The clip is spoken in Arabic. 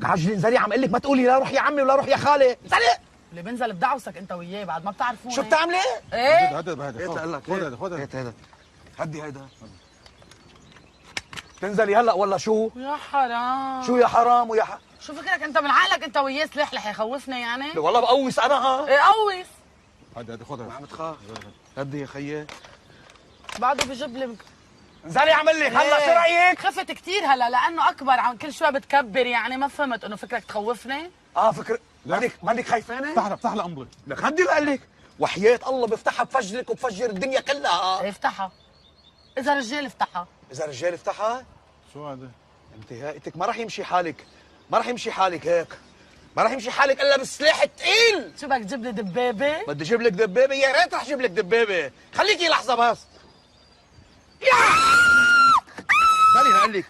لك عجلي انزلي، عم اقول لك ما تقولي لا روح يا عمي ولا روح يا خالي، انزلي. اللي بنزل بدعوسك انت وياه بعد ما بتعرفوني. شو بتعملي؟ ايه؟ هات هات خد هذا هدي هيدا. تنزلي هلا ولا شو؟ يا حرام. شو يا حرام ويا شو فكرك انت من عقلك انت وياه سلاح رح يخوفنا يعني؟ والله بقوس انا ها. ايه قوس. هات خد ما عم تخاف. هدي يا خيي. بعده بجيب لي انزلي اعمل لك هلا، شو رايك؟ خفت كثير هلا لانه اكبر، عم كل شوي بتكبر يعني. ما فهمت انه فكرك تخوفني؟ فكر. مانك خايفانه؟ افتح لها امضي. لك هدي بقول لك وحياة الله بفتحها بفجرك وبفجر الدنيا كلها. ايه افتحها. اذا رجال افتحها. اذا رجال افتحها؟ شو هذا؟ انت هايتك ما راح يمشي حالك، ما راح يمشي حالك هيك، ما راح يمشي حالك الا بالسلاح الثقيل. شو بدك تجيب لي دبابه؟ بدي اجيب لك دبابه، يا ريت رح اجيب لك دبابه، خليكي لحظه بس. يا خليني اقول لك